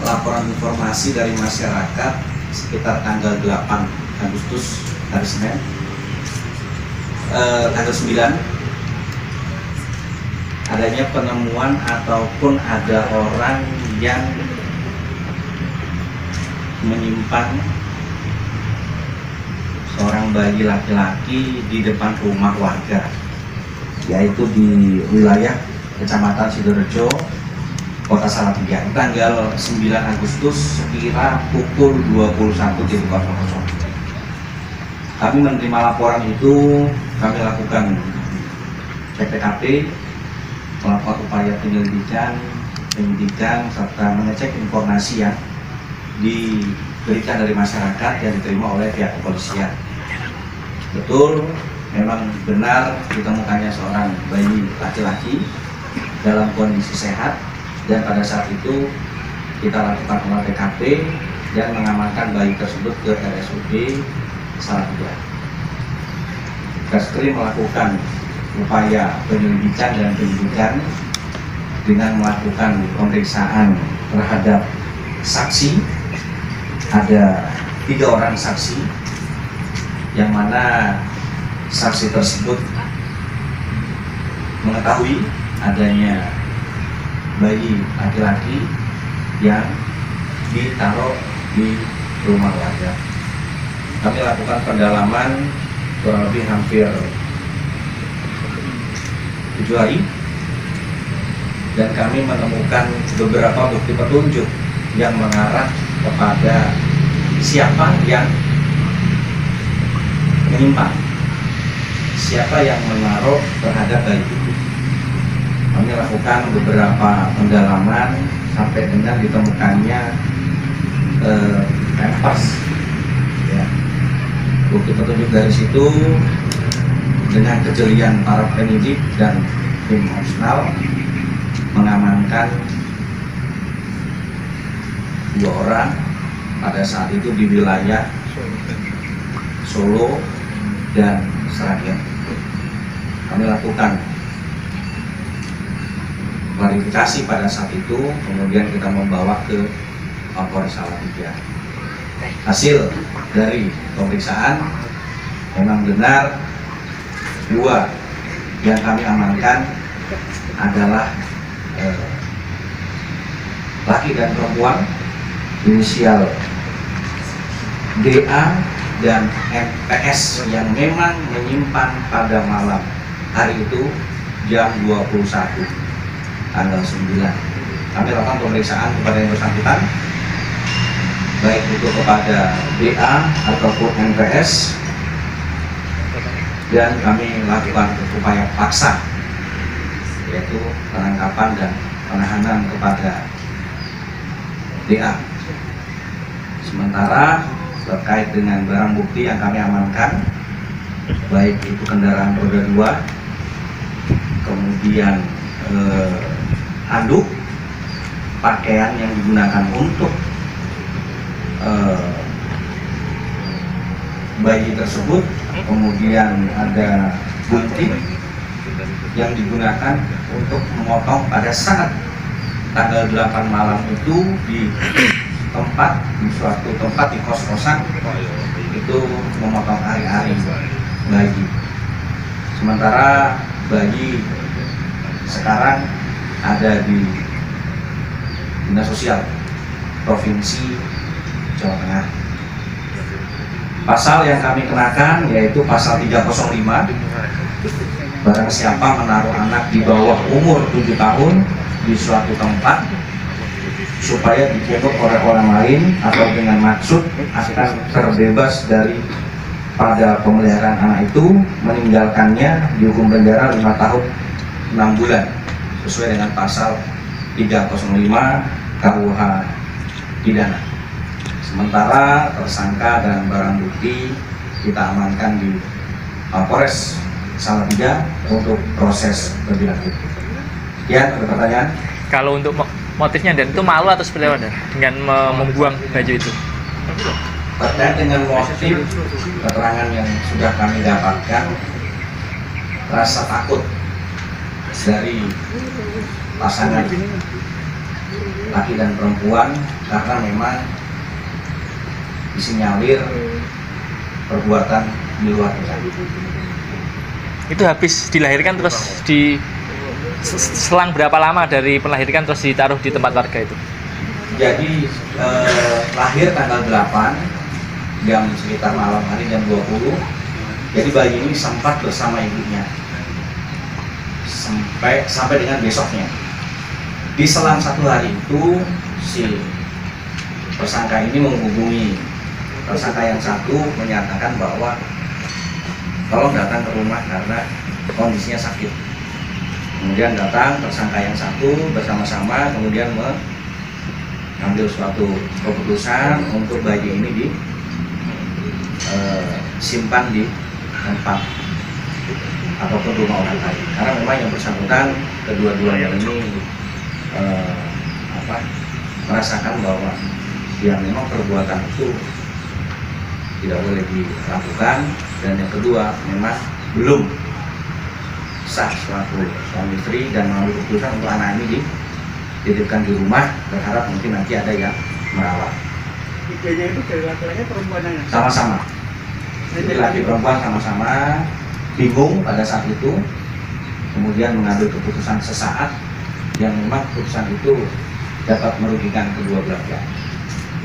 laporan informasi dari masyarakat sekitar tanggal 8 Agustus hari Senin, tanggal 9, adanya penemuan ataupun ada orang yang menyimpan seorang bayi laki-laki di depan rumah warga, yaitu di wilayah Kecamatan Sidorejo, Kota Salatiga, tanggal 9 Agustus sekira pukul 21.00. Kami menerima laporan itu, kami lakukan CPKP, melakukan upaya penyidikan serta mengecek informasi yang diberikan dari masyarakat yang diterima oleh pihak kepolisian. Betul, memang benar ditemukannya seorang bayi laki-laki dalam kondisi sehat, dan pada saat itu kita lakukan olah TKP dan mengamankan bayi tersebut ke RSUD Salatiga. Reskrim melakukan upaya penyelidikan dan penyidikan dengan melakukan pemeriksaan terhadap saksi. Ada 3 orang saksi, yang mana saksi tersebut mengetahui adanya bayi laki-laki yang ditaruh di rumah warga. Kami lakukan pendalaman kurang lebih hampir 7 hari, dan kami menemukan beberapa bukti petunjuk yang mengarah kepada siapa yang menyimpan, siapa yang menaruh terhadap bayi itu. Kami lakukan beberapa pendalaman sampai dengan ditemukannya pampers. Ya. Bukti petunjuk dari situ dengan kejelian para penyidik dan tim operasional mengamankan 2 orang pada saat itu di wilayah Solo dan Sragen. Kami lakukan klarifikasi pada saat itu, kemudian kita membawa ke Polres Salatiga. Hasil dari pemeriksaan memang benar 2 yang kami amankan adalah laki dan perempuan, inisial DA dan MPS, yang memang menyimpan pada malam hari itu jam 21 tanggal 9. Kami lakukan pemeriksaan kepada yang bersangkutan, baik itu kepada DA ataupun MPS, dan kami lakukan upaya paksa, yaitu penangkapan dan penahanan kepada DA. Sementara terkait dengan barang bukti yang kami amankan, baik itu kendaraan roda 2, kemudian handuk, pakaian yang digunakan untuk bayi tersebut, kemudian ada gunting yang digunakan untuk memotong pada saat tanggal 8 malam itu di suatu tempat di kos-kosan itu, memotong ari-ari bayi. Sementara bayi sekarang ada di Dinas Sosial Provinsi Jawa Tengah. Pasal yang kami kenakan yaitu pasal 305, barang siapa menaruh anak di bawah umur 7 tahun di suatu tempat supaya dipungut oleh orang lain atau dengan maksud akan terbebas dari pada pemeliharaan anak itu, meninggalkannya dihukum penjara 5 tahun 6 bulan sesuai dengan pasal 305 KUH pidana. Sementara tersangka dan barang bukti kita amankan di Polres Salatiga untuk proses lebih lanjut. Sekian, ada pertanyaan? Kalau untuk motifnya, dan itu malu atau seperti apa dengan membuang baju itu? Terkait dengan motif, keterangan yang sudah kami dapatkan, rasa takut dari pasangan laki dan perempuan karena memang disinyalir perbuatan di luar nikah. Itu habis dilahirkan terus selang berapa lama dari melahirkan terus ditaruh di tempat warga itu? Jadi lahir tanggal 8 jam sekitar malam hari jam 20. Jadi bayi ini sempat bersama ibunya sampai dengan besoknya. Di selang 1 hari itu si tersangka ini menghubungi tersangka yang satu, menyatakan bahwa tolong datang ke rumah karena kondisinya sakit. Kemudian datang tersangka yang satu bersama-sama, kemudian mengambil suatu keputusan untuk bayi ini disimpan di tempat ataupun rumah orang lain. Karena memang yang bersangkutan kedua-duanya ini merasakan bahwa yang memang perbuatan itu tidak boleh dilakukan, dan yang kedua memang belum sah suatu suami istri dan mengambil keputusan untuk anak ini dititipkan di rumah, berharap mungkin nanti ada yang merawat. Tiganya itu dari laki-laki perempuan yang Sama-sama. Jadi laki perempuan sama-sama bingung pada saat itu, kemudian mengambil keputusan sesaat yang memang keputusan itu dapat merugikan kedua belah pihak,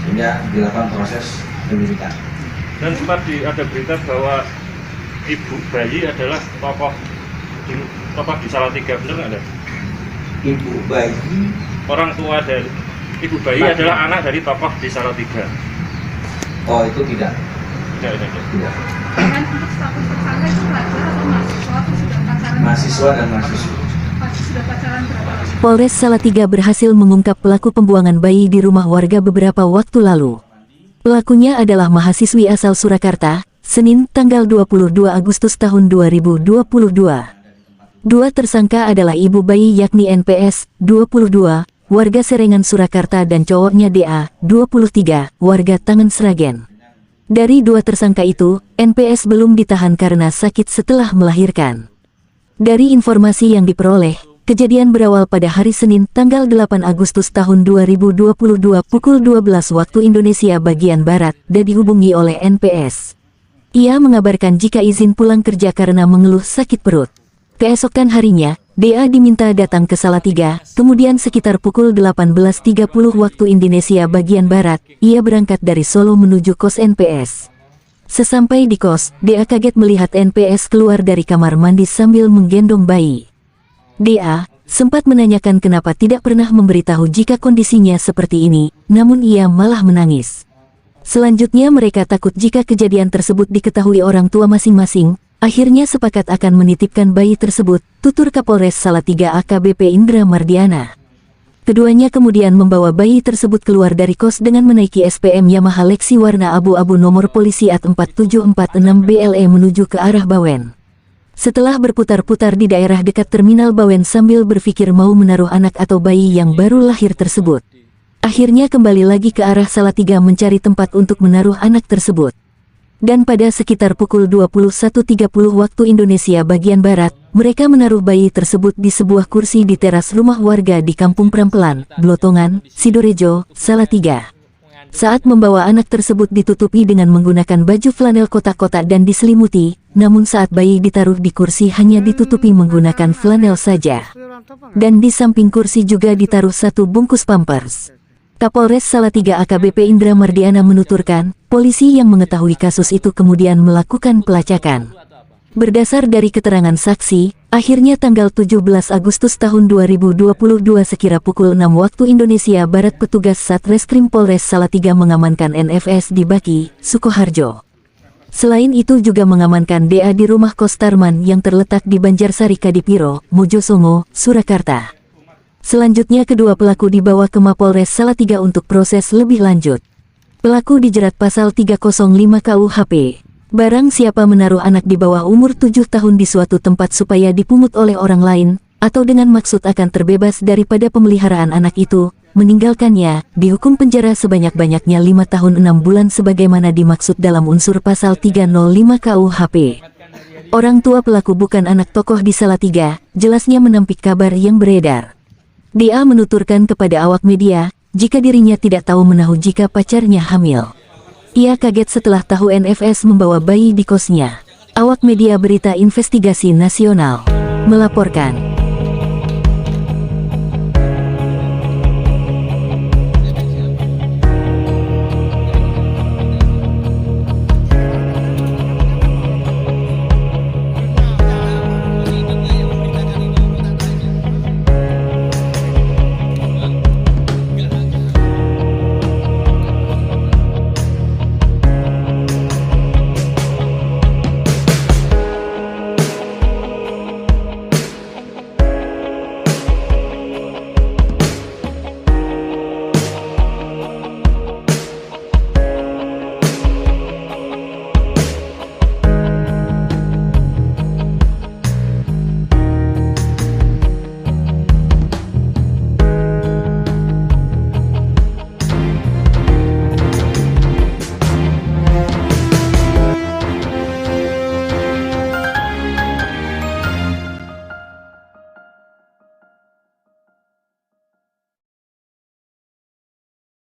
sehingga dilakukan proses penyidikan. Dan sempat ada berita bahwa ibu bayi adalah tokoh di Salatiga, benar nggak ada? Ibu bayi, Orang tua dari ibu bayi adalah anak dari tokoh di Salatiga. oh itu tidak. Tidak. Dengan untuk status tersangka itu pelajar atau mahasiswa atau sudah pacaran? Mahasiswa dan mahasiswi. Sudah pacaran berapa lama? Polres Salatiga berhasil mengungkap pelaku pembuangan bayi di rumah warga beberapa waktu lalu. Pelakunya adalah mahasiswi asal Surakarta, Senin tanggal 22 Agustus tahun 2022. Dua tersangka adalah ibu bayi yakni NPS, 22, warga Serengan Surakarta, dan cowoknya DA, 23, warga Tangan Sragen. Dari dua tersangka itu, NPS belum ditahan karena sakit setelah melahirkan. Dari informasi yang diperoleh, kejadian berawal pada hari Senin tanggal 8 Agustus tahun 2022 pukul 12 waktu Indonesia bagian Barat dan dihubungi oleh NPS. Ia mengabarkan jika izin pulang kerja karena mengeluh sakit perut. Keesokan harinya, DA diminta datang ke Salatiga, kemudian sekitar pukul 18.30 waktu Indonesia bagian Barat, ia berangkat dari Solo menuju kos NPS. Sesampai di kos, DA kaget melihat NPS keluar dari kamar mandi sambil menggendong bayi. DA sempat menanyakan kenapa tidak pernah memberitahu jika kondisinya seperti ini, namun ia malah menangis. Selanjutnya mereka takut jika kejadian tersebut diketahui orang tua masing-masing, akhirnya sepakat akan menitipkan bayi tersebut, tutur Kapolres Salatiga AKBP Indra Mardiana. Keduanya kemudian membawa bayi tersebut keluar dari kos dengan menaiki SPM Yamaha Lexi warna abu-abu nomor polisi AT 4746 BLE menuju ke arah Bawen. Setelah berputar-putar di daerah dekat terminal Bawen sambil berpikir mau menaruh anak atau bayi yang baru lahir tersebut, akhirnya kembali lagi ke arah Salatiga mencari tempat untuk menaruh anak tersebut. Dan pada sekitar pukul 21.30 waktu Indonesia bagian Barat, mereka menaruh bayi tersebut di sebuah kursi di teras rumah warga di Kampung Prampelan, Blotongan, Sidorejo, Salatiga. Saat membawa anak tersebut ditutupi dengan menggunakan baju flanel kotak-kotak dan diselimuti, namun saat bayi ditaruh di kursi hanya ditutupi menggunakan flanel saja. Dan di samping kursi juga ditaruh satu bungkus Pampers. Kapolres Salatiga AKBP Indra Mardiana menuturkan, polisi yang mengetahui kasus itu kemudian melakukan pelacakan. Berdasar dari keterangan saksi, akhirnya tanggal 17 Agustus tahun 2022 sekira pukul 6 waktu Indonesia Barat petugas Satreskrim Polres Salatiga mengamankan NFS di Baki, Sukoharjo. Selain itu juga mengamankan DA di rumah kos Tarman yang terletak di Banjarsari Kadipiro, Mojosongo, Surakarta. Selanjutnya kedua pelaku dibawa ke Mapolres Salatiga untuk proses lebih lanjut. Pelaku dijerat pasal 305 KUHP. Barang siapa menaruh anak di bawah umur 7 tahun di suatu tempat supaya dipungut oleh orang lain, atau dengan maksud akan terbebas daripada pemeliharaan anak itu, meninggalkannya, dihukum penjara sebanyak-banyaknya 5 tahun 6 bulan sebagaimana dimaksud dalam unsur pasal 305 KUHP. Orang tua pelaku bukan anak tokoh di Salatiga, jelasnya menampik kabar yang beredar. DA menuturkan kepada awak media, jika dirinya tidak tahu menahu jika pacarnya hamil. Ia kaget setelah tahu NFS membawa bayi di kosnya. Awak media berita investigasi nasional melaporkan.